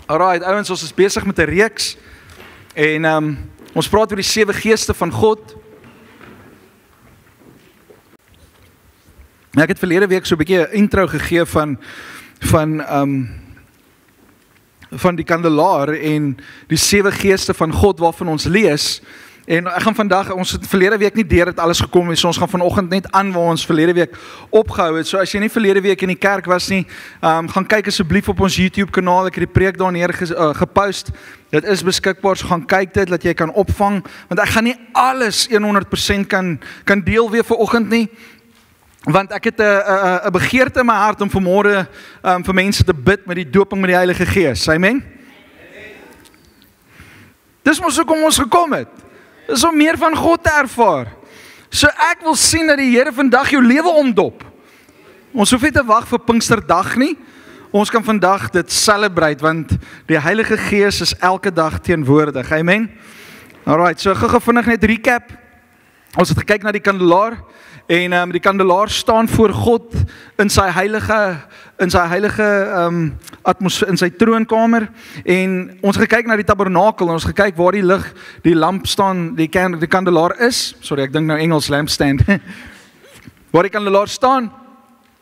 Alright, ouens, ons is besig met 'n reeks en ons praat oor die 7 geeste van God. Ek het verlede week so 'n bietjie 'n intro gegee van die kandelaar en die 7 geeste van God waarvan ons lees. En ek gaan vandag, ons het verlede week nie deur dit alles gekom nie, so ons gaan vanoggend net aan waar ons verlede week opgehou het. So as jy nie verlede week in die kerk was nie, gaan kyk asseblief op ons YouTube kanaal, ek het die preek daar neer gepost. Dit is beskikbaar, so gaan kyk dit, dat jy kan opvang, want ek gaan nie alles 100% kan deel weer vanoggend nie, want ek het 'n begeerte in my hart om vanmôre vir mense te bid met die doping met die Heilige Gees. Amen? Dis mos hoekom ons gekom het. Dis om meer van God te ervaar. So ek wil sien dat die Here vandag jou lewe omdop. Ons hoef nie te wag vir Pinksterdag nie. Ons kan vandag dit celebrate, want die Heilige Gees is elke dag teenwoordig. Amen? Alright, so gou vinnig net recap. Ons het gekyk na die kandelaar, en die kandelaar staan voor God in sy heilige atmosfeer, in sy troonkamer, en ons gekyk na die tabernakel, en ons gekyk waar die lig, die lamp staan, die kandelaar is. Sorry, ek dink nou Engels, lampstand. Waar die kandelaar staan,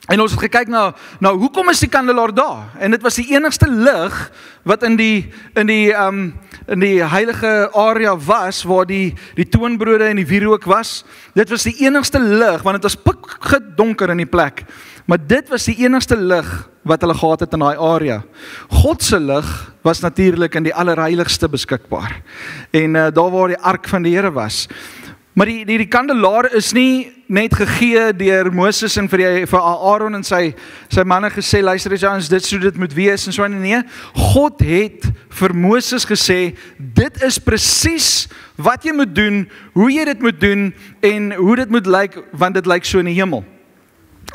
en ons het gekyk na hoekom is die kandelaar daar? En dit was die enigste lig wat in die heilige area was, waar die toonbrode en die wierook was. Dit was die enigste lig, want dit was pikdonker in die plek. Maar dit was die enigste lig wat hulle gehad het in daai area. God se lig was natuurlik in die allerheiligste beskikbaar. En daar waar die ark van die Here was. Maar die kandelaar is nie net gegee deur Moses en vir Aaron en sy manne gesê, luister eens ons, dit so dit moet wees en so en nee. God het vir Moses gesê, dit is presies wat jy moet doen, hoe jy dit moet doen en hoe dit moet lyk, want dit lyk so in die hemel.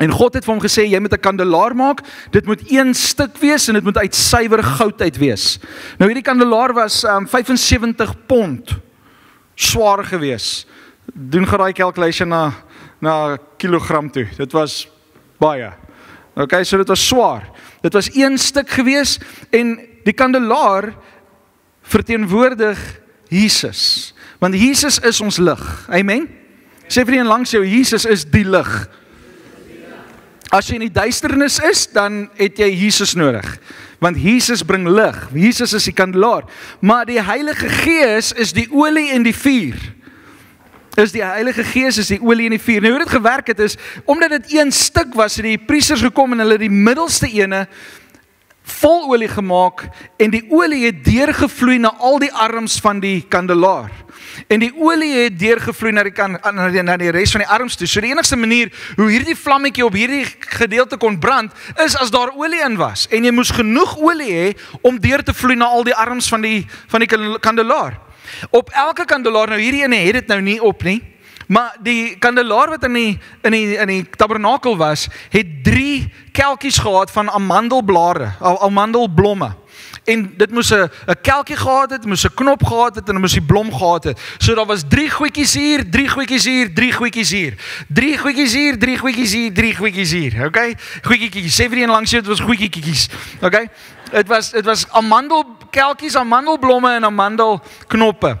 En God het vir hom gesê, jy moet 'n kandelaar maak, dit moet een stuk wees en dit moet uit suiwer goud uit wees. Nou hierdie kandelaar was 75 pond swaar gewees. Doen geraai calculation na kilogram toe. Dit was baie. Okay, so dit was swaar. Dit was een stuk gewees en die kandelaar verteenwoordig Jesus. Want Jesus is ons lig. Amen. Sê vir een langs jou, Jesus is die lig. As jy in die duisternis is, dan het jy Jesus nodig. Want Jesus bring lig. Jesus is die kandelaar. Maar die Heilige Gees is die olie en die vuur. Die Heilige Gees is die olie en die vuur. Nou hoe dit gewerk het is, omdat dit een stuk was, het die priesters gekom en hulle die middelste ene vol olie gemaak en die olie het deurgevloei na al die arms van die kandelaar. En die olie het deurgevloei na die res van die arms toe. So die enigste manier hoe hierdie vlammetjie op hierdie gedeelte kon brand, is as daar olie in was. En jy moes genoeg olie hê om deur te vloei na al die arms van die kandelaar. Op elke kandelaar, nou hierdie ene het dit nou nie op nie, maar die kandelaar wat in die tabernakel was, het 3 kelkies gehad van amandelblare, amandelblomme. En dit moes 'n kelkie gehad het, moes 'n knop gehad het en dit moes die blom gehad het. So daar was 3 goedjies hier, 3 goedjies hier, 3 goedjies hier. 3 goedjies hier, 3 goedjies hier, 3 goedjies hier. Okay? Goedjies. Sê vir een langs jou, dit was goedjies. Okay? Dit was amandelkelkies, amandelblomme en amandelknoppe.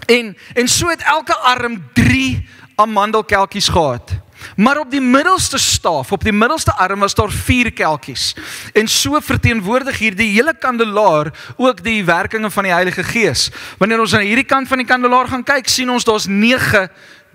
En so het elke arm 3 amandelkelkies gehad. Maar op die middelste staaf, op die middelste arm was daar 4 kelkies. En so verteenwoordig hier die hele kandelaar ook die werkinge van die Heilige Gees. Wanneer ons aan hierdie kant van die kandelaar gaan kyk, sien ons daar's 9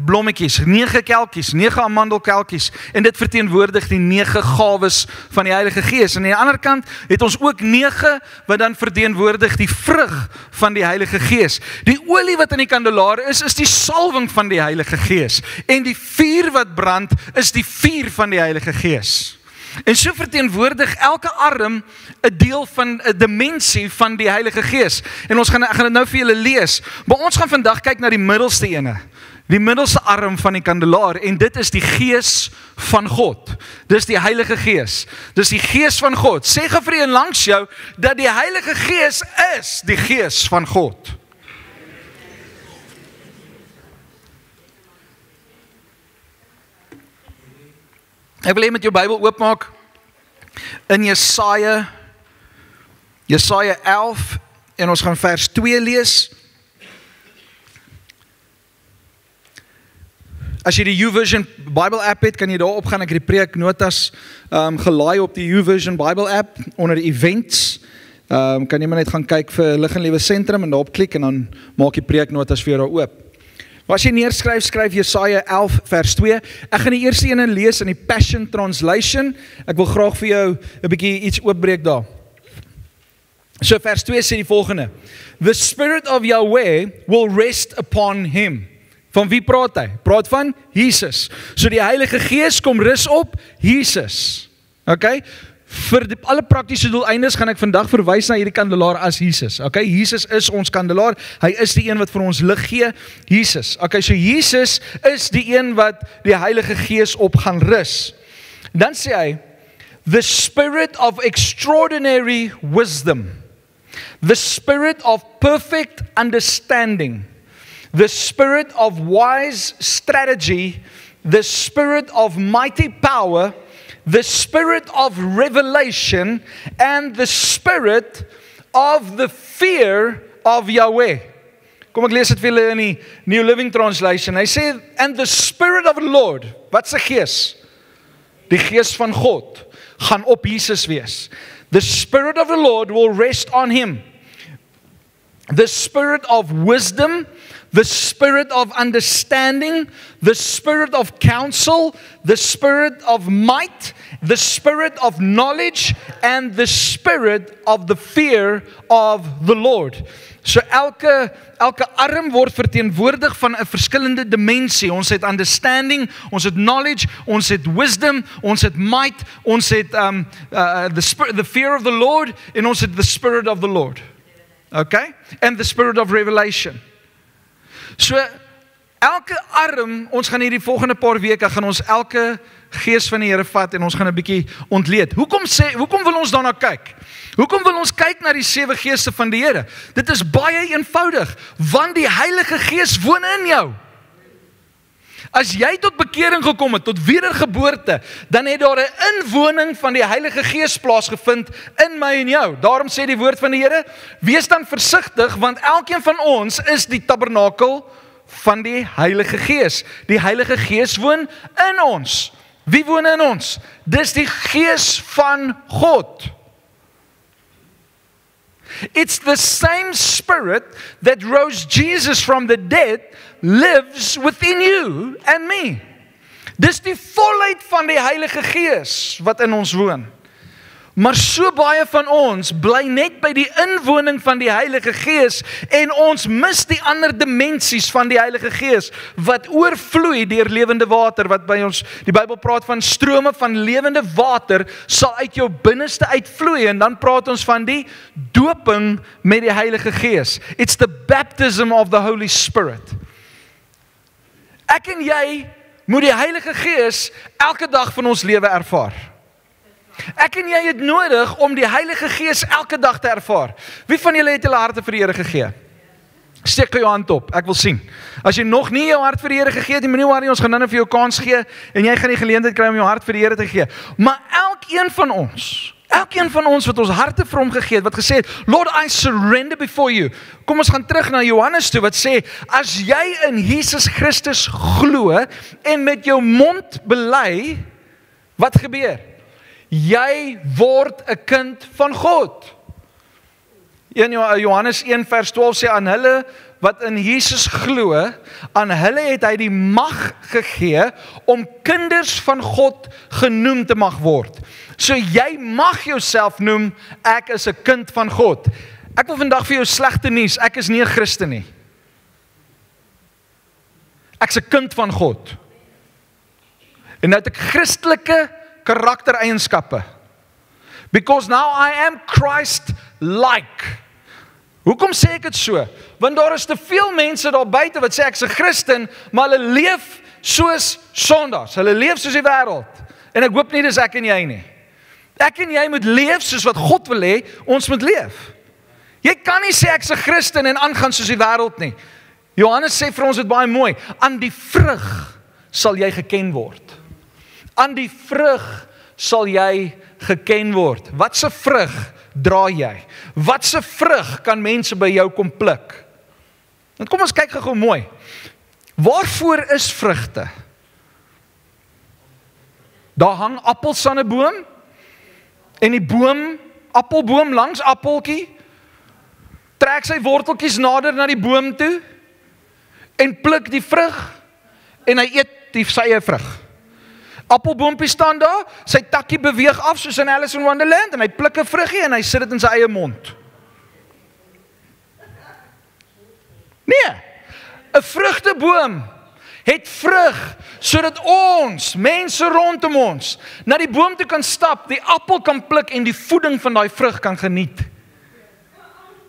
blommetjies, 9 kelkies, 9 amandelkelkies. En dit verteenwoordig die 9 gawes van die Heilige Gees. En aan die ander kant het ons ook 9 wat dan verteenwoordig die vrug van die Heilige Gees. Die olie wat in die kandelaar is die salwing van die Heilige Gees. En die vuur wat brand is die vuur van die Heilige Gees. En so verteenwoordig elke arm 'n deel van 'n dimensie van die Heilige Gees. En ek gaan dit nou vir julle lees. Maar ons gaan vandag kyk na die middelste ene. Die middelste arm van die kandelaar, en dit is die Gees van God. Dis die Heilige Gees. Dis die Gees van God. Sê gou vir een langs jou, dat die Heilige Gees is die Gees van God. Ek wil hê met jou Bybel oopmaak in Jesaja 11 en ons gaan vers 2 lees. As jy die YouVersion Bible app het, kan jy daar opgaan. Ek het die preeknotas gelaai op die YouVersion Bible app onder events. Kan jy maar net gaan kyk vir Lig en Lewe Sentrum en daarop klik en dan maak jy preeknotas vir jou daar oop. Maar as jy neerskryf, skryf Jesaja 11 vers 2. Ek gaan die eerste ene lees in die Passion Translation. Ek wil graag vir jou 'n bietjie iets oopbreek daar. So vers 2 sê die volgende: The Spirit of Yahweh will rest upon him. Van wie praat hy? Praat van Jesus. So die Heilige Gees kom rus op Jesus. Okay? Vir alle praktiese doeleindes gaan ek vandag verwys na hierdie kandelaar as Jesus. Okay? Jesus is ons kandelaar. Hy is die een wat vir ons lig gee. Jesus. Okay, so Jesus is die een wat die Heilige Gees op gaan rus. Dan sê hy, the spirit of extraordinary wisdom, the spirit of perfect understanding, the spirit of wise strategy, the spirit of mighty power, the spirit of revelation, and the spirit of the fear of Yahweh. Kom ek lees dit vir julle in die New Living Translation. Hy sê, and the spirit of the Lord, wat se gees? Die gees van God gaan op Jesus wees. The spirit of the Lord will rest on him. The spirit of wisdom, the spirit of understanding, the spirit of counsel, the spirit of might, the spirit of knowledge, and the spirit of the fear of the Lord. So elke arm word verteenwoordig van 'n verskillende dimensie. Ons het understanding, ons het knowledge, ons het wisdom, ons het might, ons het the fear of the Lord, en ons het the spirit of the Lord. Okay? And the spirit of revelation. So, elke arm, ons gaan hierdie volgende paar weke, gaan ons elke gees van die Here vat en ons gaan 'n bietjie ontleed. Hoekom wil ons daarna kyk? Hoekom wil ons kyk na die 7 geeste van die Here? Dit is baie eenvoudig, want die Heilige Gees woon in jou. As jy tot bekering gekom het, tot wedergeboorte, dan het daar 'n inwoning van die Heilige Gees plaasgevind in my en jou. Daarom sê die woord van die Here, wees dan versigtig, want elkeen van ons is die tabernakel van die Heilige Gees. Die Heilige Gees woon in ons. Wie woon in ons? Dis die Gees van God. It's the same spirit that rose Jesus from the dead lives within you and me. Dis die volheid van die Heilige Gees wat in ons woon. Maar so baie van ons bly net by die inwoning van die Heilige Gees en ons mis die ander dimensies van die Heilige Gees wat oorvloei deur lewende water, wat by ons, die Bybel praat van strome van lewende water sal uit jou binneste uitvloei, en dan praat ons van die doping met die Heilige Gees. It's the baptism of the Holy Spirit. Ek en jy moet die Heilige Gees elke dag van ons lewe ervaar. Ek en jy het nodig om die Heilige Gees elke dag te ervaar. Wie van julle het julle harte vir die Here gegee? Steek jou hand op, ek wil sien. As jy nog nie jou hart vir die Here gegee het, moenie worry, ons gaan nou vir jou kans gee en jy gaan die geleentheid kry om jou hart vir die Here te gee. Maar elkeen van ons wat ons harte vir hom gegee het, wat gesê het, Lord, I surrender before you. Kom ons gaan terug na Johannes toe wat sê, as jy in Jesus Christus glo en met jou mond bely, wat gebeur? Jy word 'n kind van God. In Johannes 1 vers 12 sê, aan hulle wat in Jesus glo, aan hulle het hy die mag gegee om kinders van God genoem te mag word. So jy mag jouself noem, ek is 'n kind van God. Ek wil vandag vir jou slegte nuus, ek is nie 'n Christen nie. Ek's 'n kind van God. En nou het ek Christelike karaktereienskappe. Because now I am Christ-like. Hoekom sê ek dit so? Want daar is te veel mense daar buite wat sê ek's 'n Christen, maar hulle leef soos sondaars. Hulle leef soos die wêreld. En ek hoop nie dis ek en jy nie. Ek en jy moet leef soos wat God wil hê ons moet leef. Jy kan nie sê ek's 'n Christen en aangaan soos die wêreld nie. Johannes sê vir ons dit baie mooi, aan die vrug sal jy geken word. Aan die vrug sal jy geken word. Wat 'n vrug dra jy? Watse vrug kan mense by jou kom pluk? Want kom ons kyk gou mooi. Waarvoor is vrugte? Daar hang appels aan 'n boom, en die appelboom langs appeltjie, trek sy worteltjies nader na die boom toe, en pluk die vrug, en hy eet sy eie vrug. Appelboompie staan daar, sy takkie beweeg af soos in Alice in Wonderland, en hy pluk 'n vruggie en hy sit dit in sy eie mond. Nee, 'n vrugteboom het vrug, sodat ons, mense rondom ons, na die boom toe kan stap, die appel kan pluk en die voeding van daai vrug kan geniet.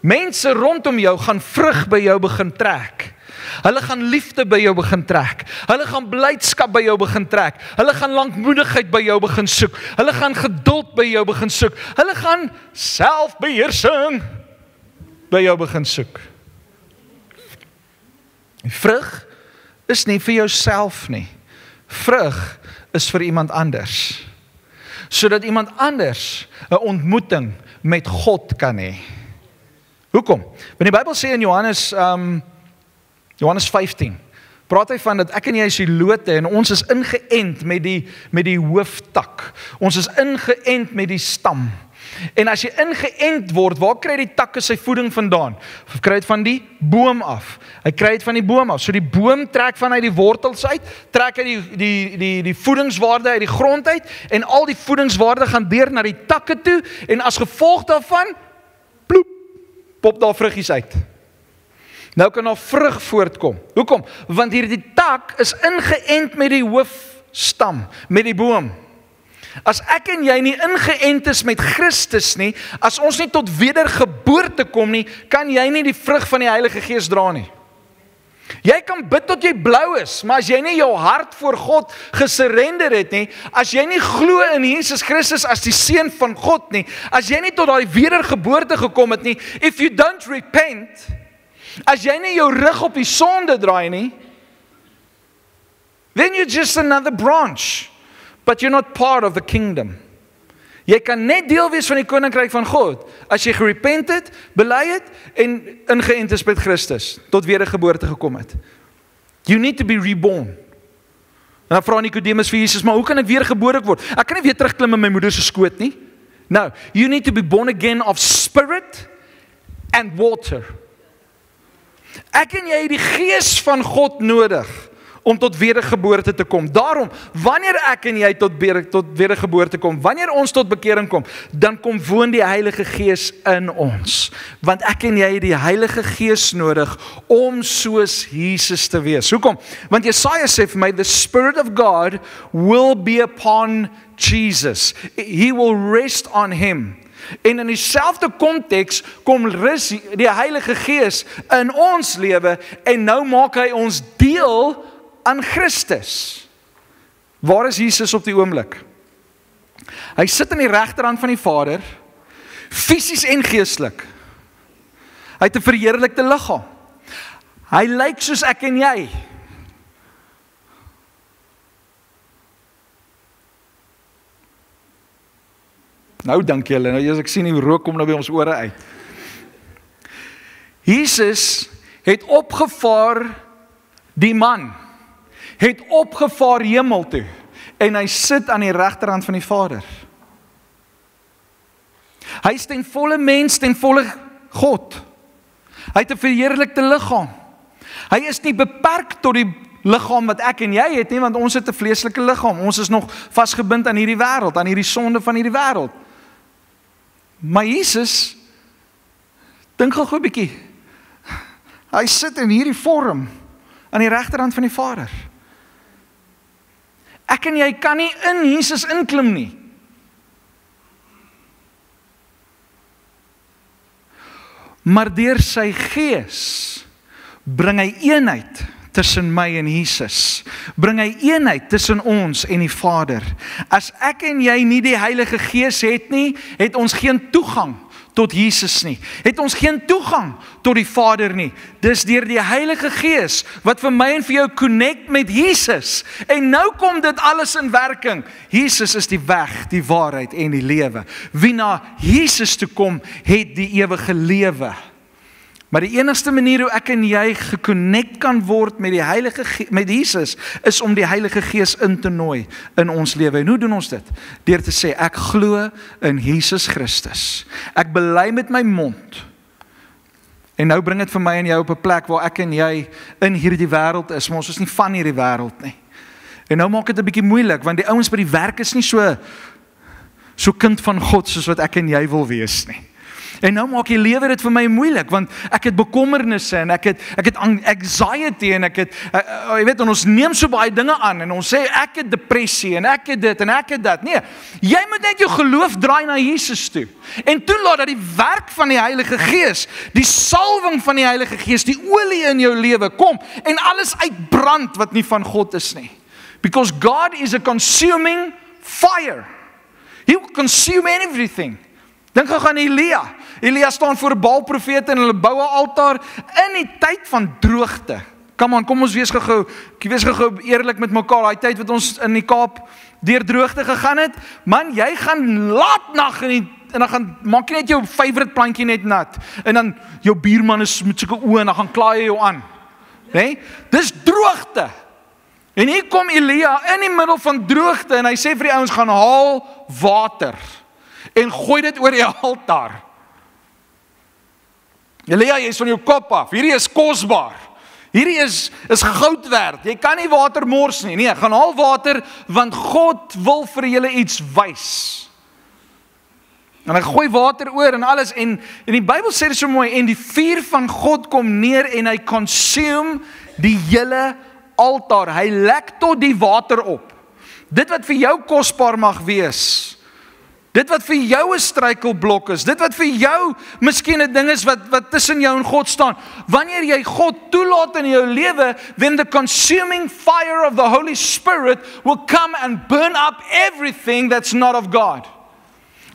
Mense rondom jou gaan vrug by jou begin trek. Hulle gaan liefde by jou begin trek. Hulle gaan blydskap by jou begin trek. Hulle gaan lankmoedigheid by jou begin soek. Hulle gaan geduld by jou begin soek. Hulle gaan selfbeheersing by jou begin soek. Die vrug is nie vir jouself nie. Vrug is vir iemand anders. Sodat iemand anders 'n ontmoeting met God kan hê. Hoekom? Want die Bybel sê in Johannes 15, praat hy van dat ek en jy is die lote en ons is ingeënt met die hooftak. Ons is ingeënt met die stam. En as jy ingeënt word, waar kry die takke sy voeding vandaan? Hy kry dit van die boom af. Hy kry dit van die boom af. So die boom trek vanuit die wortels uit, trek hy die voedingswaarde uit die grond uit, en al die voedingswaarde gaan deur na die takke toe, en as gevolg daarvan, ploep, pop daar vruggies uit. Nou kan daar vrug voortkom. Hoekom? Want hierdie tak is ingeënt met die hoofstam, met die boom. As ek en jy nie ingeënt is met Christus nie, as ons nie tot wedergeboorte kom nie, kan jy nie die vrug van die Heilige Gees dra nie. Jy kan bid tot jy blou is, maar as jy nie jou hart voor God gesurrender het nie, as jy nie glo in Jesus Christus as die Seun van God nie, as jy nie tot daai wedergeboorte gekom het nie, if you don't repent, as jy nie jou rug op die sonde draai nie, then you're just another branch, but you're not part of the kingdom. Jy kan net deel wees van die koninkryk van God, as jy gerepent het, bely het, en ingeënt is met Christus, tot wedergeboorte gekom het. You need to be reborn. En dan vra Nicodemus vir Jesus, maar hoe kan ek weergebore word? Ek kan nie weer terugklim in my moeder se skoot nie. No, you need to be born again of spirit and water. Ek en jy het die Gees van God nodig om tot wedergeboorte te kom. Daarom, wanneer ek en jy tot wedergeboorte kom, wanneer ons tot bekering kom, dan kom woon die Heilige Gees in ons. Want ek en jy het die Heilige Gees nodig om soos Jesus te wees. Hoekom? Want Jesaja sê vir my, the Spirit of God will be upon Jesus. He will rest on him. En in dieselfde konteks kom rus die Heilige Gees in ons lewe en nou maak hy ons deel aan Christus. Waar is Jesus op die oomblik? Hy sit aan die regterhand van die Vader, fisies en geestelik. Hy het 'n verheerlikte liggaam. Hy lyk soos ek en jy. Nou dink julle, nou ek sien die rook kom nou by ons ore uit. Jesus het opgevaar, die man het opgevaar hemel toe, en hy sit aan die regterhand van die Vader. Hy is ten volle mens, ten volle God. Hy het 'n verheerlikte liggaam. Hy is nie beperk tot die liggaam wat ek en jy het nie, want ons het 'n vleeslike liggaam. Ons is nog vasgebind aan hierdie wêreld, aan hierdie sonde van hierdie wêreld. Maar Jesus, dink gou 'n bietjie. Hy sit in hierdie vorm aan die regterhand van die Vader. Ek en jy kan nie in Jesus inklim nie. Maar deur sy Gees bring hy eenheid tussen my en Jesus. Bring hy eenheid tussen ons en die Vader. As ek en jy nie die Heilige Gees het nie, het ons geen toegang tot Jesus nie. Het ons geen toegang tot die Vader nie. Dis deur die Heilige Gees wat vir my en vir jou connect met Jesus. En nou kom dit alles in werking. Jesus is die weg, die waarheid en die lewe. Wie na Jesus toe kom, het die ewige lewe. Maar die enigste manier hoe ek en jy geconnect kan word met met Jesus, is om die Heilige Gees in te nooi in ons lewe. En hoe doen ons dit? Deur te sê, ek glo in Jesus Christus. Ek bely met my mond. En nou bring dit vir my en jou op 'n plek waar ek en jy in hierdie wêreld is, maar ons is nie van hierdie wêreld nie. En nou maak dit 'n bietjie moeilik, want die ouens by die werk is nie so kind van God soos wat ek en jy wil wees nie. En nou maak die lewe dit vir my moeilik, want ek het bekommernisse en ek het anxiety en jy weet, en ons neem so baie dinge aan en ons sê ek het depressie en ek het dit en ek het dat. Nee, jy moet net jou geloof draai na Jesus toe. En toelaat dat die werk van die Heilige Gees, die salwing van die Heilige Gees, die olie in jou lewe kom en alles uitbrand wat nie van God is nie. Because God is a consuming fire. He will consume everything. Dink gou aan Elia. Elia staan voor 'n Baalprofete en hulle bou 'n altaar in die tyd van droogte. Kom ons wees gou eerlik met mekaar. Daai tyd wat ons in die Kaap deur droogte gegaan het, man, jy gaan laatnag en dan maak jy net jou favorite plantjie net nat. En dan jou buurman is met sulke oë en dan gaan kla jy jou aan. Né? Dis droogte. En hier kom Elia in die middel van droogte en hy sê vir die ouens, gaan haal water en gooi dit oor die altaar. Elia, jy is van jou kop af. Hierdie is kosbaar. Hierdie is goud werd. Jy kan nie water mors nie. Nee, gaan haal water, want God wil vir julle iets wys. En hy gooi water oor en alles. En die Bybel sê dit so mooi, en die vuur van God kom neer en hy consume die hele altaar. Hy lek tot die water op. Dit wat vir jou kosbaar mag wees, dit wat vir jou 'n struikelblok is, dit wat vir jou miskien 'n ding is wat tussen jou en God staan, wanneer jy God toelaat in jou lewe, then the consuming fire of the Holy Spirit will come and burn up everything that's not of God.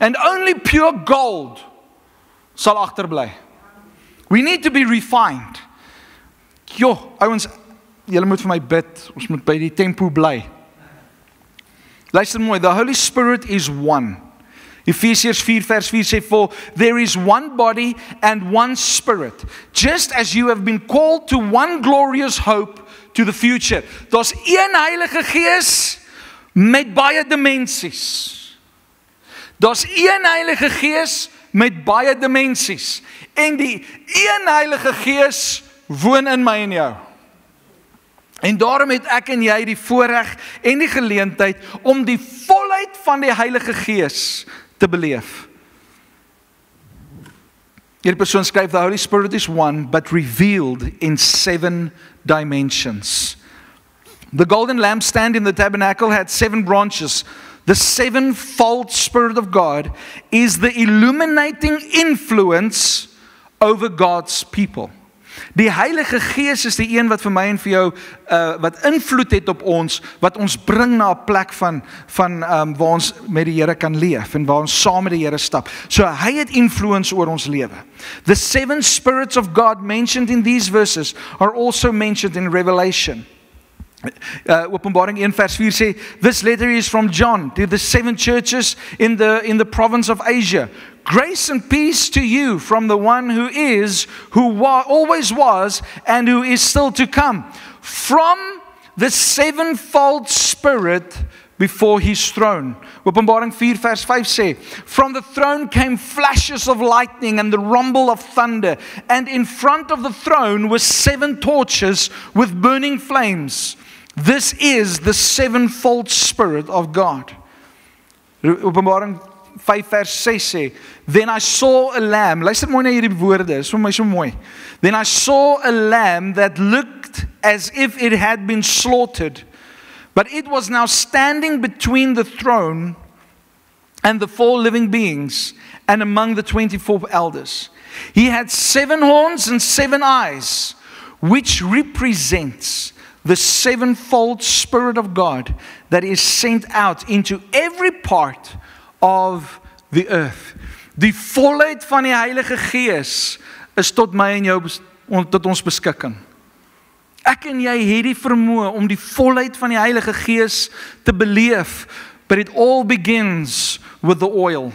And only pure gold sal agterbly. We need to be refined. Ouens, julle moet vir my bid, ons moet by die tempo bly. Luister mooi, the Holy Spirit is one. Ephesians 4 vers 4 sê, for there is one body and one spirit, just as you have been called to one glorious hope to the future. Daar's een Heilige Gees met baie dimensies. Daar's een Heilige Gees met baie dimensies. En die een Heilige Gees woon in my en jou. En daarom het ek en jy die voorreg en die geleentheid om die volheid van die Heilige Gees te beleef. Hierdie persoon skryf, the Holy Spirit is one, but revealed in 7 dimensions. The golden lampstand in the tabernacle had 7 branches. The 7-fold Spirit of God is the illuminating influence over God's people. Die Heilige Gees is die een wat vir my en vir jou wat invloed het op ons, wat ons bring na 'n plek van waar ons met die Here kan leef en waar ons saam met die Here stap. So hy het influence oor ons lewe. The 7 spirits of God mentioned in these verses are also mentioned in Revelation. Openbaring 1 vers 4 sê, this letter is from John to the 7 churches in the province of Asia. Grace and peace to you from the one who is, always was, and who is still to come. From the 7-fold Spirit before his throne. Openbaring 4 vers 5 sê, from the throne came flashes of lightning and the rumble of thunder, and in front of the throne were 7 torches with burning flames. This is the 7-fold Spirit of God. Openbaring 5 vers 6 sê, then I saw a lamb. Luister mooi na hierdie woorde, is vir my so mooi. Then I saw a lamb that looked as if it had been slaughtered, but it was now standing between the throne and the 4 living beings and among the 24 elders. He had 7 horns and 7 eyes, which represents the 7-fold Spirit of God that is sent out into every part of the earth. Die volheid van die Heilige Gees is tot my en jou, tot ons beskikking. Ek en jy het die vermoë om die volheid van die Heilige Gees te beleef, but it all begins with the oil.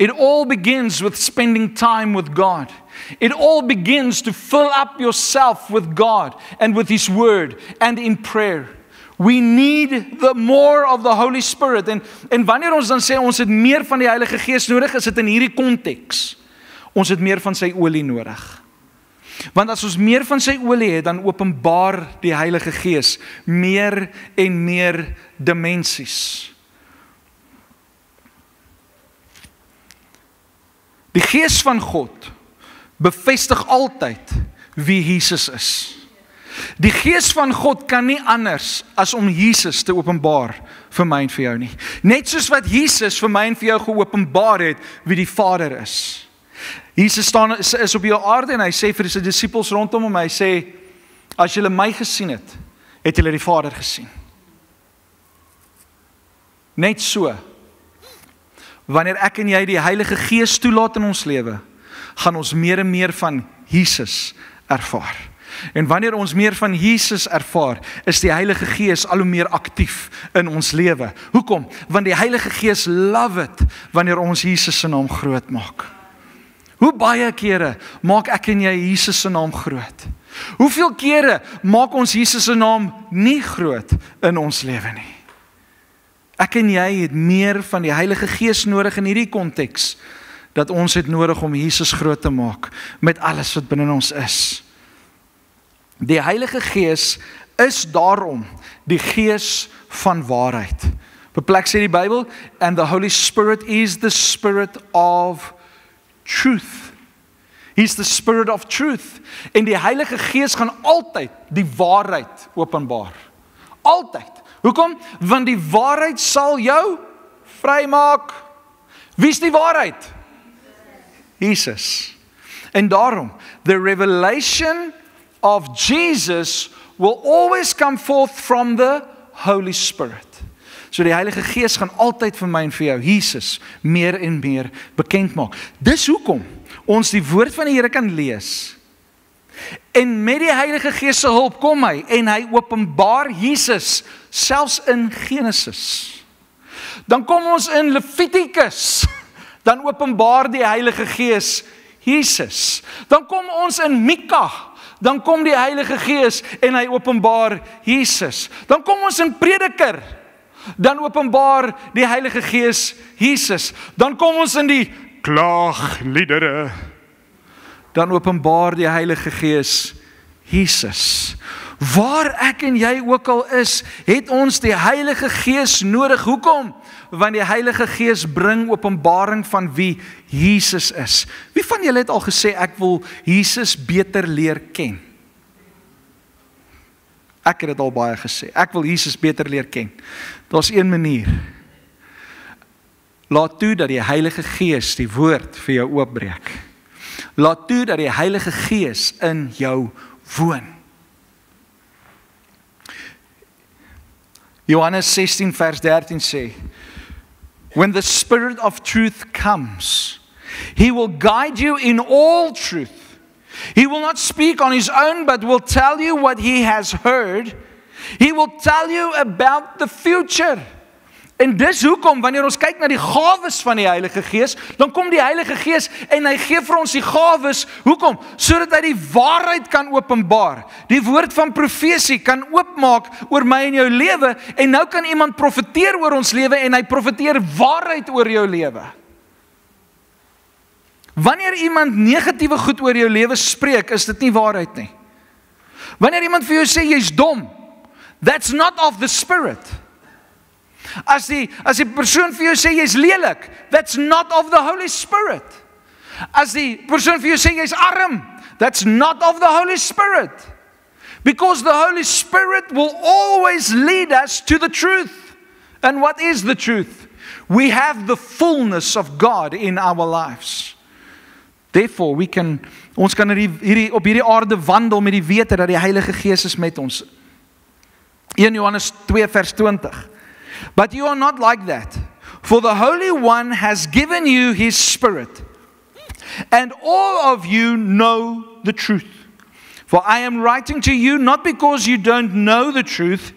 It all begins with spending time with God. It all begins to fill up yourself with God and with His Word and in prayer. We need the more of the Holy Spirit. En wanneer ons dan sê ons het meer van die Heilige Gees nodig, is dit in hierdie konteks. Ons het meer van sy olie nodig. Want as ons meer van sy olie het, dan openbaar die Heilige Gees meer en meer dimensies. Die Gees van God bevestig altyd wie Jesus is. Die Gees van God kan nie anders as om Jesus te openbaar vir my en vir jou nie. Net soos wat Jesus vir my en vir jou geopenbaar het wie die Vader is. Jesus is op die aarde en hy sê vir sy disippels rondom hom, hy sê, as julle my gesien het, het julle die Vader gesien. Net so, wanneer ek en jy die Heilige Gees toelaat in ons lewe, gaan ons meer en meer van Jesus ervaar. En wanneer ons meer van Jesus ervaar, is die Heilige Gees al hoe meer aktief in ons lewe. Hoekom? Want die Heilige Gees love it wanneer ons Jesus se naam groot maak. Hoe baie kere maak ek en jy Jesus se naam groot? Hoeveel kere maak ons Jesus se naam nie groot in ons lewe nie? Ek en jy het meer van die Heilige Gees nodig in hierdie konteks, dat ons het nodig om Jesus groot te maak met alles wat binne ons is. Die Heilige Gees is daarom die Gees van waarheid. Op 'n plek sê die Bybel, and the Holy Spirit is the Spirit of truth. He's the Spirit of truth. En die Heilige Gees gaan altyd die waarheid openbaar. Altyd. Hoekom? Want die waarheid sal jou vrymaak. Wie is die waarheid? Jesus. En daarom, the revelation of Jesus will always come forth from the Holy Spirit. So die Heilige Gees gaan altyd vir my en vir jou, Jesus, meer en meer bekend maak. Dis hoekom ons die woord van die Here kan lees. En met die Heilige Gees se hulp kom hy en hy openbaar Jesus, selfs in Genesis. Dan kom ons in Levitikus, dan openbaar die Heilige Gees Jesus. Dan kom ons in Mika, dan kom die Heilige Gees en hy openbaar Jesus. Dan kom ons in Prediker, dan openbaar die Heilige Gees Jesus. Dan kom ons in die klaagliedere, dan openbaar die Heilige Gees Jesus. Waar ek en jy ook al is, het ons die Heilige Gees nodig. Hoekom? Want die Heilige Gees bring openbaring van wie Jesus is. Wie van julle het al gesê, ek wil Jesus beter leer ken? Ek het dit al baie gesê, ek wil Jesus beter leer ken. Daar's een manier. Laat toe dat die Heilige Gees die woord vir jou oopbreek. Laat toe dat die Heilige Gees in jou woon. Johannes 16 vers 13 sê, when the Spirit of truth comes, He will guide you in all truth. He will not speak on His own, but will tell you what He has heard. He will tell you about the future. En dis hoekom, wanneer ons kyk na die gawes van die Heilige Gees, dan kom die Heilige Gees en hy gee vir ons die gawes. Hoekom? Sodat hy die waarheid kan openbaar. Die woord van profesie kan oopmaak oor my en jou lewe, en nou kan iemand profeteer oor ons lewe, en hy profeteer waarheid oor jou lewe. Wanneer iemand negatiewe goed oor jou lewe spreek, is dit nie waarheid nie. Wanneer iemand vir jou sê, jy's dom, that's not of the Spirit. As die persoon vir jou sê jy's lelik, that's not of the Holy Spirit. As die persoon vir jou sê jy's arm, that's not of the Holy Spirit. Because the Holy Spirit will always lead us to the truth. And what is the truth? We have the fullness of God in our lives. Therefore, ons kan op hierdie aarde wandel met die wete dat die Heilige Gees is met ons. 1 Johannes 2 vers 20. But you are not like that. For the Holy One has given you His Spirit, and all of you know the truth. For I am writing to you not because you don't know the truth,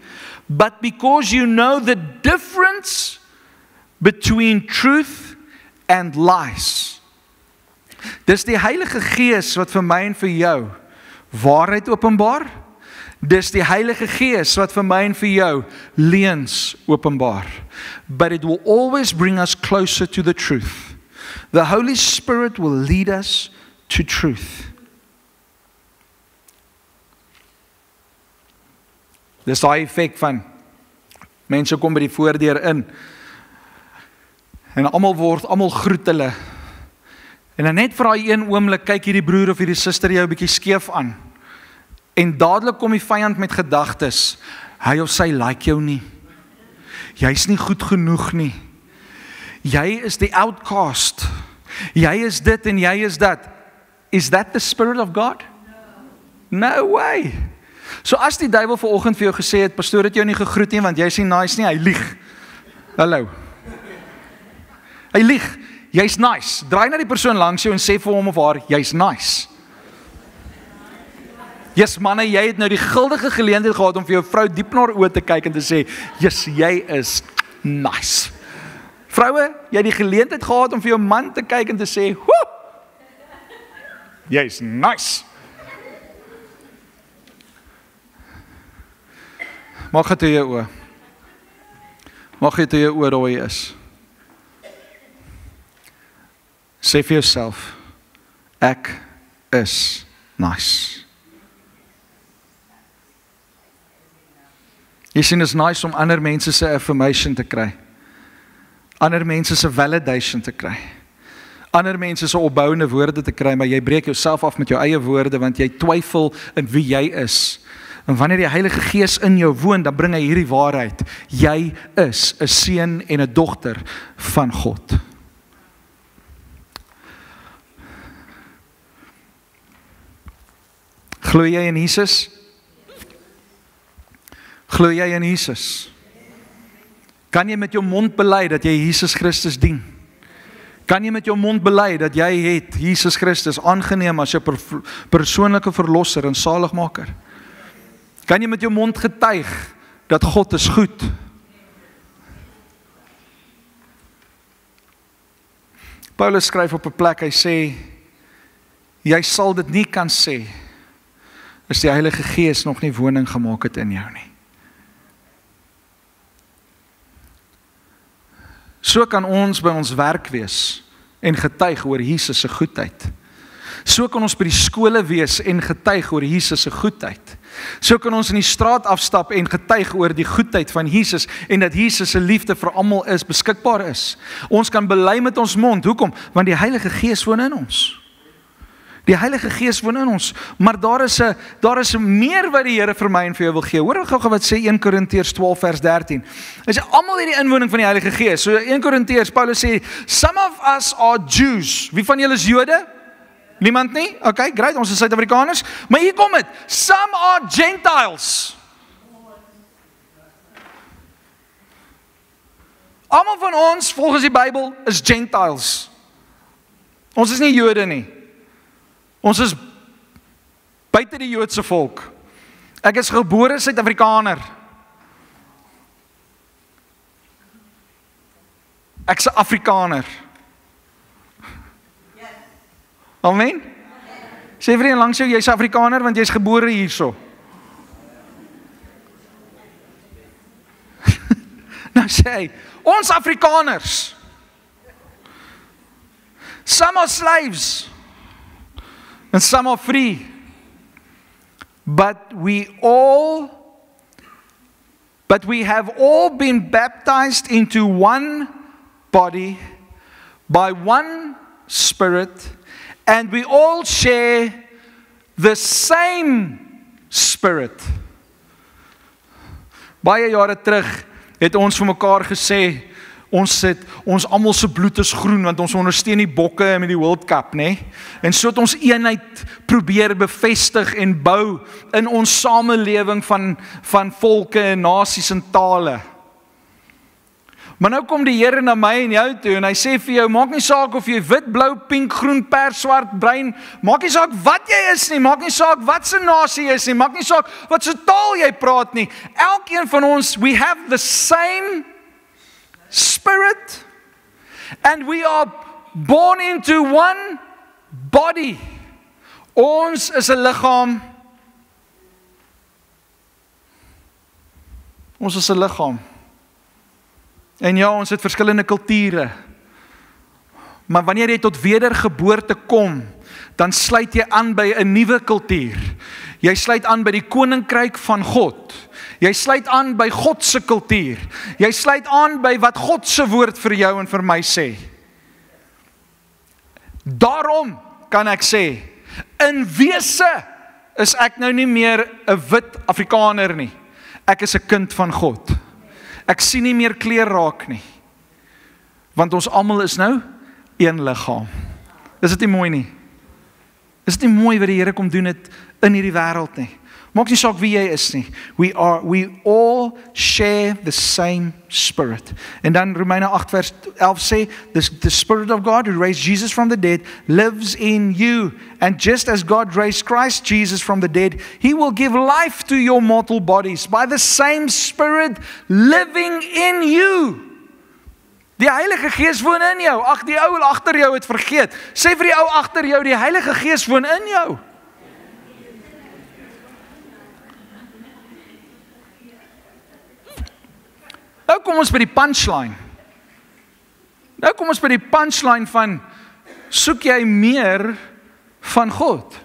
but because you know the difference between truth and lies. Dis die Heilige Gees wat vir my en vir jou waarheid openbaar. Dis die Heilige Gees wat vir my en vir jou leuns openbaar. But it will always bring us closer to the truth. The Holy Spirit will lead us to truth. Dis daai effek van mense kom by die voordeur in en almal groet hulle. En dan net vir daai een oomblik kyk hierdie broer of hierdie suster jou 'n bietjie skeef aan. En dadelik kom die vyand met gedagtes. Hy of sy like jou nie. Jy's nie goed genoeg nie. Jy is die outcast. Jy is dit en jy is dat. Is that the Spirit of God? No way. So as die duiwel vanoggend vir jou gesê het, pastoor het jou nie gegroet nie, want jy is nie nice nie, hy lieg. Hallo. Hy lieg. Jy's nice. Draai na die persoon langs jou en sê vir hom of haar, jy's nice. Yes manne, jy het nou die guldige geleentheid gehad om vir jou vrou diep na haar oë te kyk en te sê, yes, jy is nice. Vroue, jy het die geleentheid gehad om vir jou man te kyk en te sê, woe, jy's nice. Maak het toe jou oë. Maak het toe jou oë waar jy is. Sê vir jouself, ek is nice. Jy sien, is nice om ander mense se affirmation te kry. Ander mense se validation te kry. Ander mense se opbouende woorde te kry, maar jy breek jouself af met jou eie woorde, want jy twyfel in wie jy is. En wanneer die Heilige Gees in jou woon, dan bring hy hierdie waarheid. Jy is 'n seun en 'n dogter van God. Glo jy in Jesus? Glo jy in Jesus? Kan jy met jou mond bely dat jy Jesus Christus dien? Kan jy met jou mond bely dat jy het Jesus Christus aangeneem as jou persoonlike verlosser en saligmaker? Kan jy met jou mond getuig dat God is goed? Paulus skryf op 'n plek, hy sê, jy sal dit nie kan sê as die Heilige Gees nog nie woning gemaak het in jou nie. So kan ons by ons werk wees en getuig oor Jesus se goedheid. So kan ons by die skole wees en getuig oor Jesus se goedheid. So kan ons in die straat afstap en getuig oor die goedheid van Jesus en dat Jesus se liefde vir almal is, beskikbaar is. Ons kan bely met ons mond. Hoekom? Want die Heilige Gees woon in ons. Die Heilige Gees woon in ons, maar daar is meer wat die Here vir my en vir jou wil gee. Hoor gou wat sê 1 Korintiërs 12 vers 13. Hy sê almal het die inwoning van die Heilige Gees. So 1 Korintiërs, Paulus sê, some of us are Jews. Wie van julle is Jode? Niemand nie? Okay, great, ons is Suid-Afrikaners. Maar hier kom dit. Some are Gentiles. Almal van ons, volgens die Bybel, is Gentiles. Ons is nie Jode nie. Ons is buite die Joodse volk. Ek is gebore Suid-Afrikaner. Ek's 'n Afrikaner. Amen? Sê vir een langs jou, jy's Afrikaner want jy's gebore hierso. Nou sê hy, ons Afrikaners. Some are slaves. And some are free. But we have all been baptized into one body by one Spirit, and we all share the same Spirit. Baie jare terug het ons vir mekaar gesê, ons almal se bloed is groen, want ons ondersteun die bokke met die World Cup, né? En so het ons eenheid probeer bevestig en bou in ons samelewing van volke en nasies en tale. Maar nou kom die Here na my en jou toe en hy sê vir jou, maak nie saak of jy wit, blou, pink, groen, pers, swart, bruin, maak nie saak wat jy is nie, maak nie saak wat se nasie is nie, maak nie saak wat se taal jy praat nie. Elkeen van ons, we have the same spirit and we are born into one body. Ons is 'n liggaam. Ons is 'n liggaam. En ja, ons het verskillende kulture. Maar wanneer jy tot wedergeboorte kom, dan sluit jy aan by 'n nuwe kultuur. Jy sluit aan by die koninkryk van God. Jy sluit aan by God se kultuur. Jy sluit aan by wat God se woord vir jou en vir my sê. Daarom kan ek sê, in wese is ek nou nie meer 'n wit Afrikaner nie. Ek is 'n kind van God. Ek sien nie meer kleur raak nie. Want ons almal is nou een liggaam. Is dit nie mooi nie? Is dit nie mooi wat die Here kom doen het in hierdie wêreld nie? Maak nie saak wie jy is nie. We all share the same spirit. En dan Romeine 8 vers 11 sê, the Spirit of God who raised Jesus from the dead lives in you. And just as God raised Christ Jesus from the dead, He will give life to your mortal bodies by the same Spirit living in you. Die Heilige Gees woon in jou. Ag, die ou agter jou het vergeet. Sê vir die ou agter jou, die Heilige Gees woon in jou. Nou kom ons by die punchline. Nou kom ons by die punchline van, soek jy meer van God?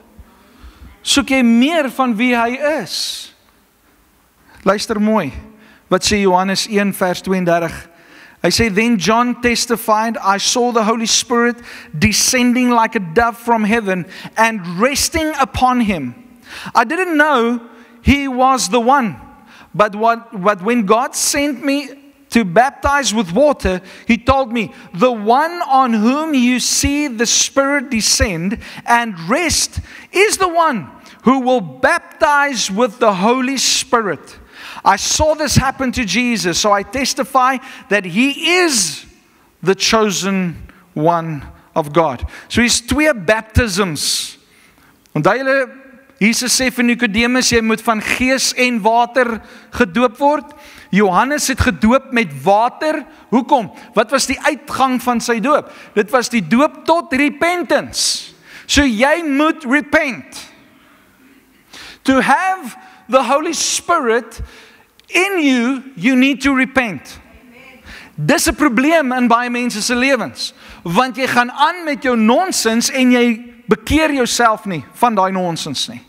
Soek jy meer van wie hy is? Luister mooi, wat sê Johannes 1 vers 32? Hy sê, then John testified, I saw the Holy Spirit descending like a dove from heaven and resting upon him. I didn't know he was the one. But when God sent me to baptize with water, He told me, the one on whom you see the Spirit descend and rest is the one who will baptize with the Holy Spirit. I saw this happen to Jesus, so I testify that He is the chosen one of God. So hier's twee baptisms. Onthou julle, Jesus sê vir Nikodemus, jy moet van gees en water gedoop word. Johannes het gedoop met water. Hoekom? Wat was die uitgang van sy doop? Dit was die doop tot repentance. So jy moet repent. To have the Holy Spirit in you, you need to repent. Dis 'n probleem in baie mense se lewens. Want jy gaan aan met jou nonsens en jy bekeer jouself nie van daai nonsens nie.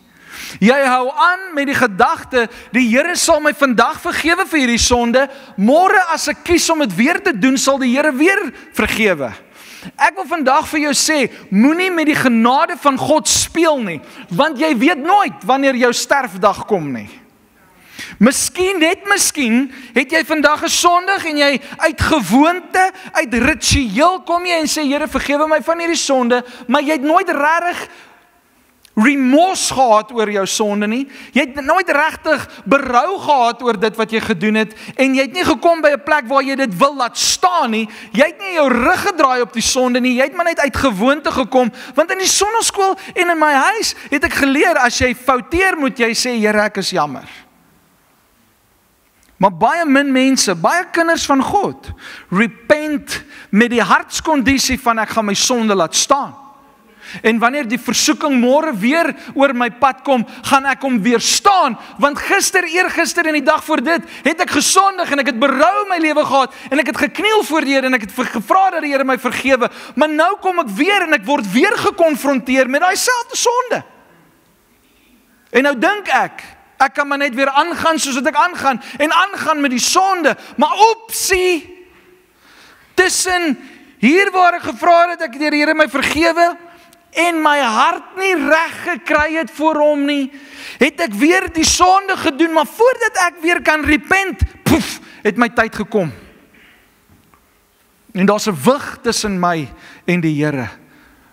Jy hou aan met die gedagte, die Here sal my vandag vergewe vir hierdie sonde, môre as ek kies om dit weer te doen, sal die Here weer vergewe. Ek wil vandag vir jou sê, moenie met die genade van God speel nie, want jy weet nooit wanneer jou sterfdag kom nie. Miskien, net miskien, het jy vandag gesondig en jy uit gewoonte, uit ritueel kom jy en sê, Here vergewe my van hierdie sonde, maar jy het nooit regtig remorse gehad oor jou sonde nie. Jy het nooit regtig berou gehad oor dit wat jy gedoen het en jy het nie gekom by 'n plek waar jy dit wil laat staan nie. Jy het nie jou rug gedraai op die sonde nie. Jy het maar net uit gewoonte gekom, want in die sonnaskool en in my huis het ek geleer, as jy fouteer moet jy sê, Here, ek is jammer. Maar baie min mense, baie kinders van God, repent met die hartskondisie van ek gaan my sonde laat staan. En wanneer die versoeking môre weer oor my pad kom, gaan ek hom weerstaan, want eergister en die dag voor dit, het ek gesondig en ek het berou in my lewe gehad, en ek het gekniel voor die Here en ek het gevra dat die Here my vergewe, maar nou kom ek weer en ek word weer gekonfronteer met daai selfde sonde. En nou dink ek kan maar net weer aangaan soos wat ek aangaan, en aangaan met die sonde, maar oepsie, tussen hier waar ek gevra het, ek die Here my vergewe, en my hart nie reg gekry het voor hom nie, het ek weer die sonde gedoen, maar voordat ek weer kan repent, poef, het my tyd gekom. En daar's 'n wig tussen my en die Here,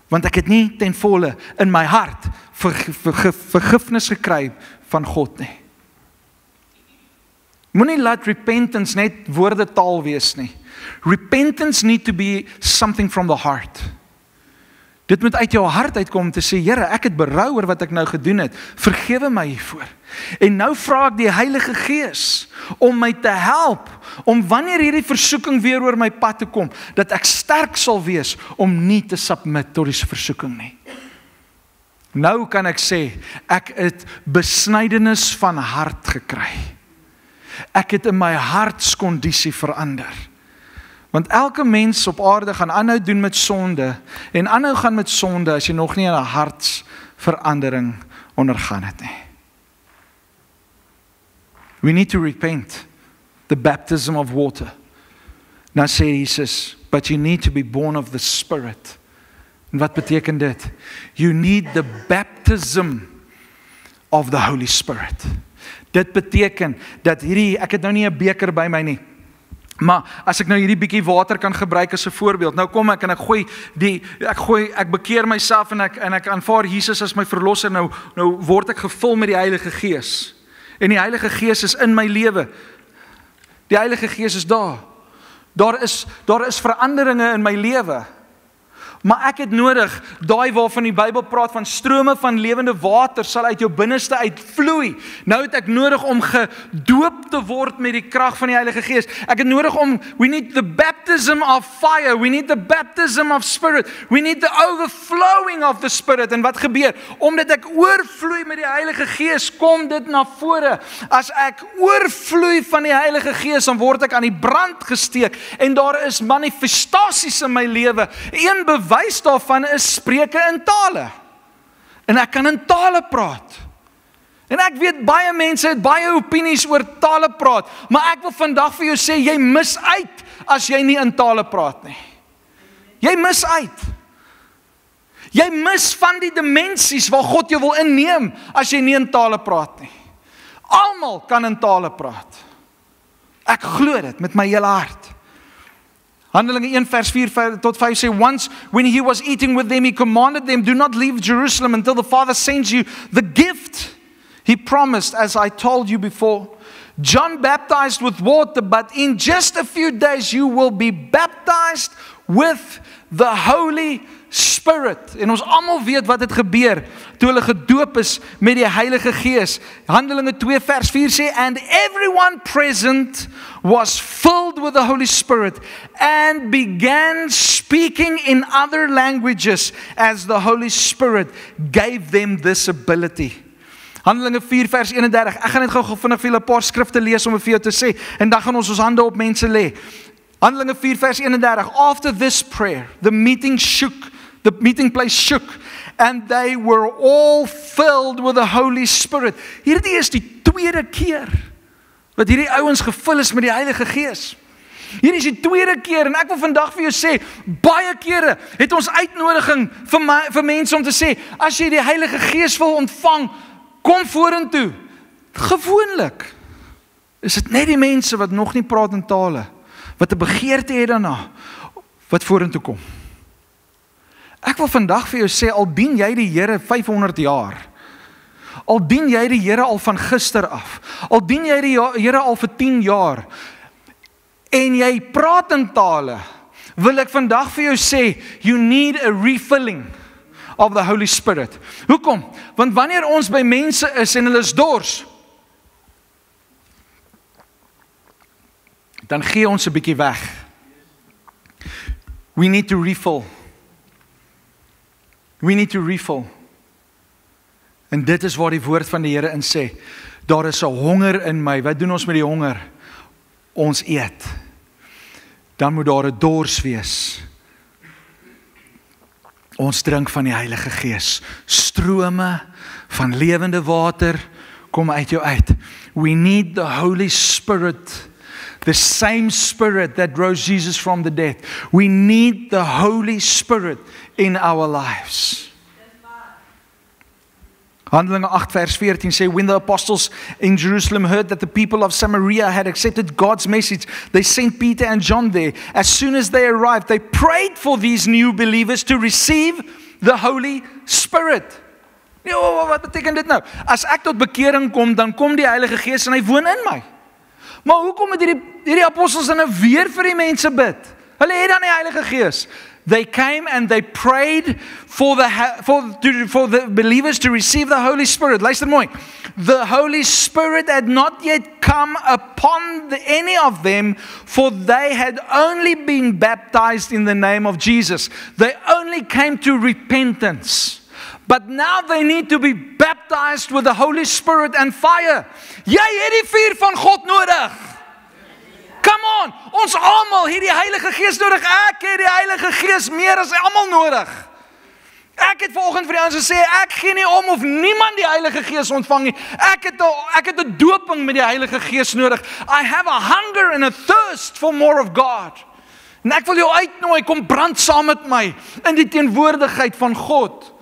want ek het nie ten volle in my hart vergifnis gekry van God nie. Moenie laat repentance net woordetaal wees nie. Repentance need to be something from the heart. Dit moet uit jou hart uitkom om te sê, Here, ek het berou oor wat ek nou gedoen het. Vergewe my hiervoor. En nou vra ek die Heilige Gees om my te help, om wanneer hierdie versoeking weer oor my pad te kom, dat ek sterk sal wees om nie te submit tot die versoeking nie. Nou kan ek sê, ek het besnydenis van hart gekry. Ek het in my hartskondisie verander. Want elke mens op aarde gaan aanhou doen met sonde en aanhou gaan met sonde as jy nog nie 'n hartsverandering ondergaan het nie. We need to repent. The baptism of water. Nou sê Jesus, but you need to be born of the Spirit. En wat beteken dit? You need the baptism of the Holy Spirit. Dit beteken dat hierdie, ek het nou nie 'n beker by my nie, maar as ek nou hierdie bietjie water kan gebruik as 'n voorbeeld, nou kom ek en ek bekeer myself en ek aanvaar Jesus as my verlosser, nou word ek gevul met die Heilige Gees. En die Heilige Gees is in my lewe. Die Heilige Gees is daar. Daar is veranderinge in my lewe. Maar ek het nodig, daai waarvan die Bybel praat van strome van lewende water sal uit jou binneste uitvloei. Nou het ek nodig om gedoop te word met die krag van die Heilige Gees. Ek het nodig we need the baptism of fire, we need the baptism of Spirit, we need the overflowing of the Spirit. En wat gebeur? Omdat ek oorvloei met die Heilige Gees, kom dit na vore. As ek oorvloei van die Heilige Gees, dan word ek aan die brand gesteek. En daar is manifestasies in my lewe. Een bewys daarvan is spreuke in tale. En ek kan in tale praat. En ek weet baie mense het baie opinies oor tale praat, maar ek wil vandag vir jou sê, jy mis uit as jy nie in tale praat nie. Jy mis uit. Jy mis van die dimensies waar God jou wil inneem as jy nie in tale praat nie. Almal kan in tale praat. Ek glo dit met my hele hart. Handelinge 1 vers 4 tot 5 sê, once when he was eating with them, he commanded them, do not leave Jerusalem until the Father sends you the gift he promised, as I told you before. John baptized with water, but in just a few days you will be baptized with the Holy Spirit. En ons almal weet wat het gebeur toe hulle gedoop is met die Heilige Gees. Handelinge 2 vers 4 sê, and everyone present was filled with the Holy Spirit and began speaking in other languages as the Holy Spirit gave them this ability. Handelinge 4 vers 31. Ek gaan net gou vinnig vir julle 'n paar skrifte lees om vir jou te sê en dan gaan ons hande op mense lê. Handelinge 4 vers 31. After this prayer, the meeting place shook, and they were all filled with the Holy Spirit. Hierdie is die tweede keer wat hierdie ouens gevul is met die Heilige Gees. Hierdie is die tweede keer, en ek wil vandag vir jou sê, baie kere het ons uitnodiging vir mense om te sê, as jy die Heilige Gees wil ontvang, kom vorentoe. Gewoonlik is dit net die mense wat nog nie praat in tale, wat 'n begeerte het daarna, wat vorentoe kom. Ek wil vandag vir jou sê, al dien jy die Here 500 jaar, al dien jy die Here al van gister af, al dien jy die Here al vir 10 jaar, en jy praat in tale, wil ek vandag vir jou sê, you need a refilling of the Holy Spirit. Hoekom? Want wanneer ons by mense is en hulle is dors, dan gee ons 'n bietjie weg. We need to refill. We need to refill. En dit is waar die woord van die Here in sê, daar is 'n honger in my. Wat doen ons met die honger? Ons eet. Dan moet daar 'n dors wees. Ons drink van die Heilige Gees. Strome van lewende water kom uit jou uit. We need the Holy Spirit. The same Spirit that rose Jesus from the dead. We need the Holy Spirit in our lives. Handelinge 8 vers 14 sê, when the apostles in Jerusalem heard that the people of Samaria had accepted God's message, they sent Peter and John there. As soon as they arrived, they prayed for these new believers to receive the Holy Spirit. Wat beteken dit nou? As ek tot bekering kom, dan kom die Heilige Gees en hy woon in my. Maar hoekom het hierdie apostels dan weer vir die mense bid? Hulle het dan die Heilige Gees. They came and they prayed for the believers to receive the Holy Spirit. Luister mooi. The Holy Spirit had not yet come upon any of them, for they had only been baptized in the name of Jesus. They only came to repentance. But now they need to be baptized with the Holy Spirit and fire. Jy het die vuur van God nodig. Come on, ons almal het die Heilige Gees nodig. Ek het die Heilige Gees meer as almal nodig. Ek het vanoggend vir die ouens gesê, ek gee nie om of niemand die Heilige Gees ontvang nie. Ek het 'n doping met die Heilige Gees nodig. I have a hunger and a thirst for more of God. En ek wil jou uitnooi, kom brand saam met my in die teenwoordigheid van God.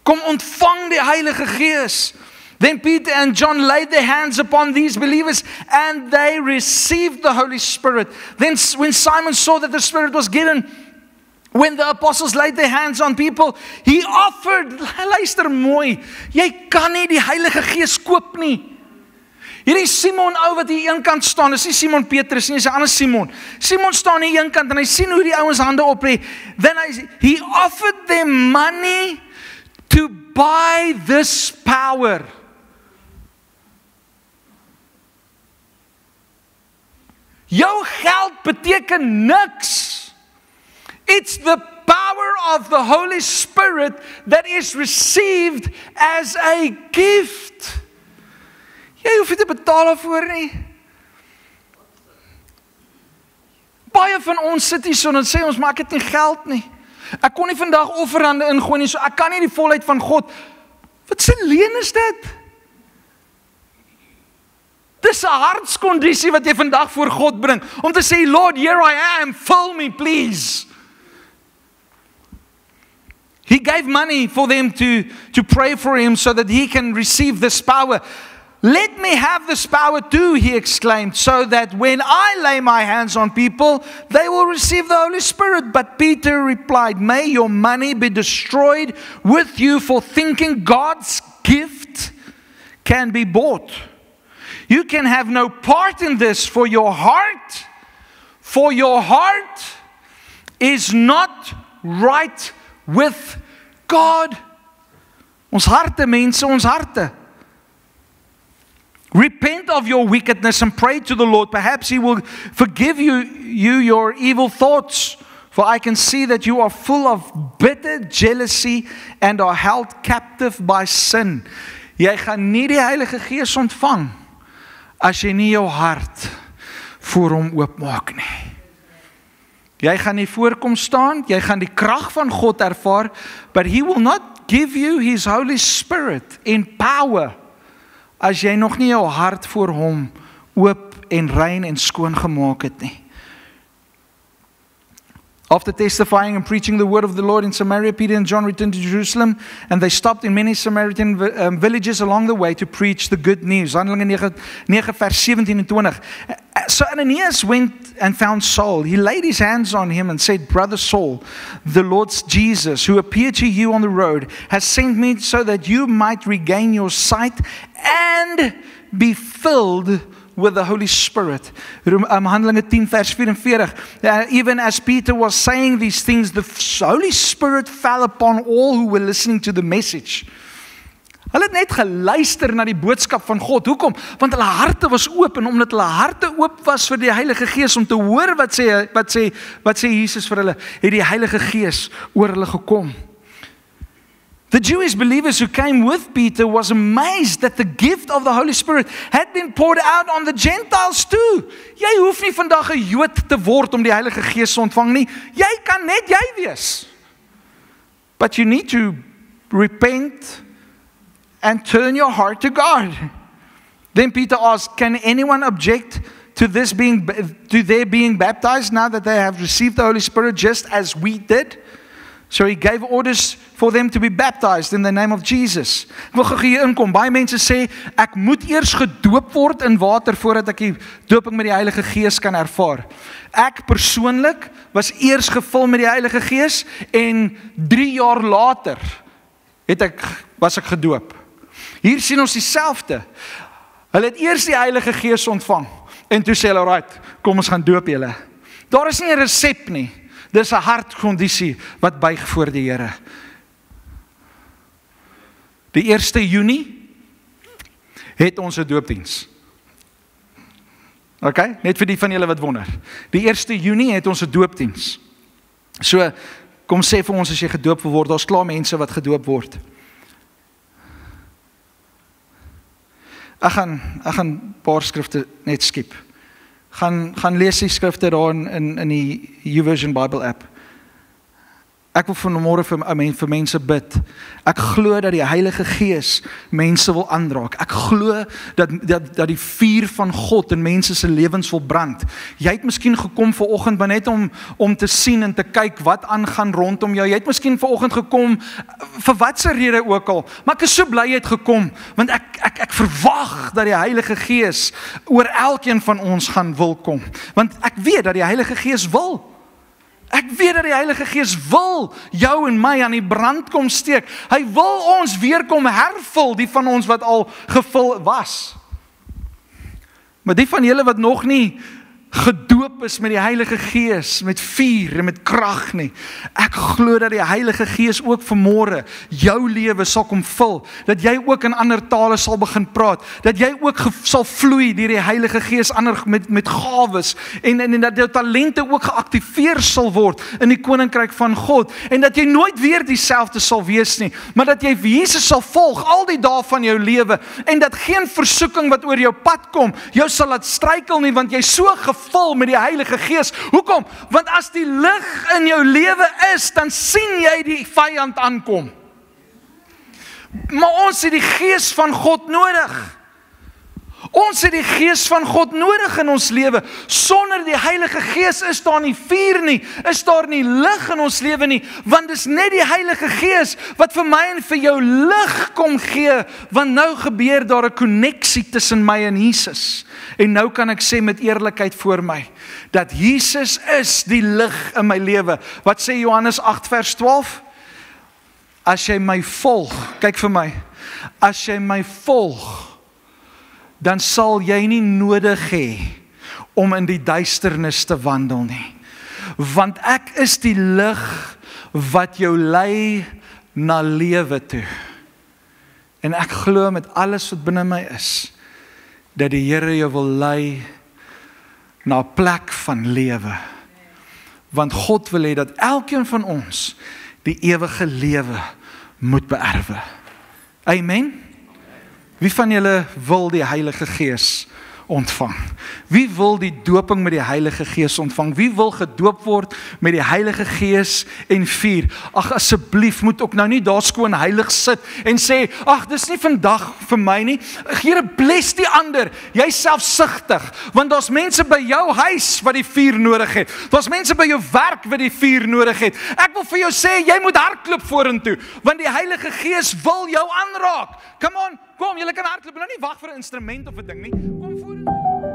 Kom ontvang die Heilige Gees. Then Peter and John laid their hands upon these believers and they received the Holy Spirit. Then when Simon saw that the Spirit was given, when the apostles laid their hands on people, he offered, luister mooi, jy kan nie die Heilige Gees koop nie. Hierdie Simon ou wat hier een kant staan, is nie Simon Petrus nie, is 'n ander Simon. Simon staan hier een kant en hy sien hoe die ouens hande oplê. Then he offered them money to buy this power. Jou geld beteken niks. It's the power of the Holy Spirit that is received as a gift. Jy hoef nie te betaal daarvoor nie. Baie van ons sit hier so en sê ons, maar ek het nie geld nie. Ek kon nie vandag offerande ingooi nie, so ek kan nie die volheid van God. Wat se leen is dit? Dis 'n hartskondisie wat jy vandag voor God bring, om te sê, Lord, here I am, fill me, please. He gave money for them to pray for him so that he can receive this power. Let me have this power too, he exclaimed, so that when I lay my hands on people, they will receive the Holy Spirit. But Peter replied, may your money be destroyed with you for thinking God's gift can be bought. You can have no part in this, for your heart is not right with God. Ons harte, mense, ons harte. Repent of your wickedness and pray to the Lord. Perhaps He will forgive you your evil thoughts. For I can see that you are full of bitter jealousy and are held captive by sin. Jy gaan nie die Heilige Gees ontvang as jy nie jou hart voor hom oopmaak nie. Jy gaan nie voorkom staan, jy gaan die krag van God ervaar, but He will not give you His Holy Spirit in power as jy nog nie jou hart voor hom oop en rein en skoon gemaak het nie. After testifying and preaching the word of the Lord in Samaria, Peter and John returned to Jerusalem, and they stopped in many Samaritan villages along the way to preach the good news. Handelinge 9 vers 17 en 20. So Ananias went and found Saul. He laid his hands on him and said, Brother Saul, the Lord Jesus, who appeared to you on the road, has sent me so that you might regain your sight and be filled with the Holy Spirit. Handelinge 10 vers 44. Even as Peter was saying these things, the Holy Spirit fell upon all who were listening to the message. Hulle het net geluister na die boodskap van God. Hoekom? Want hulle harte was oop, en omdat hulle harte oop was vir die Heilige Gees om te hoor wat sê Jesus vir hulle, het die Heilige Gees oor hulle gekom. The Jewish believers who came with Peter was amazed that the gift of the Holy Spirit had been poured out on the Gentiles too. Jy hoef nie vandag 'n Jood te word om die Heilige Gees te ontvang nie. Jy kan net jy wees. But you need to repent and turn your heart to God. Then Peter asked, can anyone object to their being baptized now that they have received the Holy Spirit just as we did? So he gave orders for them to be baptized in the name of Jesus. Ek wil gou hier inkom. Baie mense sê, ek moet eers gedoop word in water voordat ek die doping met die Heilige Gees kan ervaar. Ek persoonlik was eers gevul met die Heilige Gees en 3 jaar later was ek gedoop. Hier sien ons dieselfde. Hulle het eers die Heilige Gees ontvang En toe sê hulle, alright, kom ons gaan doop julle. Daar is nie 'n resep nie. Dis 'n hartkondisie wat buig voor die Here. Die 1 Junie het ons 'n doopdiens. Okay, net vir die van julle wat wonder. Die 1 Junie het ons 'n doopdiens. So, kom sê vir ons as jy gedoop wil word, daar's klaar mense wat gedoop word. Ek gaan 'n paar skrifte net skep. Gaan lees die skrifte daar in die YouVersion Bible app. Ek wil vanmôre vir mense bid. Ek glo dat die Heilige Gees mense wil aanraak. Ek glo dat die vuur van God in mense se lewens wil brand. Jy het miskien gekom vanoggend maar net om te sien en te kyk wat aangaan rondom jou. Jy het miskien vanoggend gekom vir watse rede ook al, maar ek is so bly jy het gekom, want ek verwag dat die Heilige Gees oor elkeen van ons gaan wil kom. Want ek weet dat die Heilige Gees wil. Ek weet dat die Heilige Gees wil jou en my aan die brand kom steek. Hy wil ons weer kom hervul, die van ons wat al gevul was. Maar die van julle wat nog nie gedoop is met die Heilige Gees, met vuur en met krag nie. Ek glo dat die Heilige Gees ook vanmôre jou lewe sal kom vul, dat jy ook in ander tale sal begin praat, dat jy ook sal vloei deur die Heilige Gees met gawes en dat jou talente ook geaktiveer sal word in die koninkryk van God en dat jy nooit weer dieselfde sal wees nie, maar dat jy Jesus sal volg al die dae van jou lewe en dat geen versoeking wat oor jou pad kom jou sal laat struikel nie, want jy so vol met die Heilige Gees. Hoekom? Want as die lig in jou lewe is, dan sien jy die vyand aankom. Maar ons het die Gees van God nodig. Ons het die Gees van God nodig in ons lewe. Sonder die Heilige Gees is daar nie vuur nie, is daar nie lig in ons lewe nie, want dis net die Heilige Gees wat vir my en vir jou lig kom gee, want nou gebeur daar 'n koneksie tussen my en Jesus. En nou kan ek sê met eerlikheid voor my, dat Jesus is die lig in my lewe. Wat sê Johannes 8 vers 12? As jy my volg, kyk vir my, as jy my volg, dan sal jy nie nodig hê om in die duisternis te wandel nie. Want ek is die lig wat jou lei na lewe toe. En ek glo met alles wat binne my is, dat die Here jou wil lei na 'n plek van lewe. Want God wil hê dat elkeen van ons die ewige lewe moet beerwe. Amen. Wie van julle wil die Heilige Gees ontvang? Wie wil die doping met die Heilige Gees ontvang? Wie wil gedoop word met die Heilige Gees en vuur? Ag asseblief, moet ook nou nie daar skoon heilig sit en sê, ag dis nie vandag vir my nie. Here bless die ander. Jy's selfsugtig, want daar's mense by jou huis wat die vuur nodig het. Daar's mense by jou werk wat die vuur nodig het. Ek wil vir jou sê, jy moet hardloop vorentoe, want die Heilige Gees wil jou aanraak. Come on, kom, julle kan hardloop, nou nie wag vir 'n instrument of 'n ding nie. Kom vorentoe.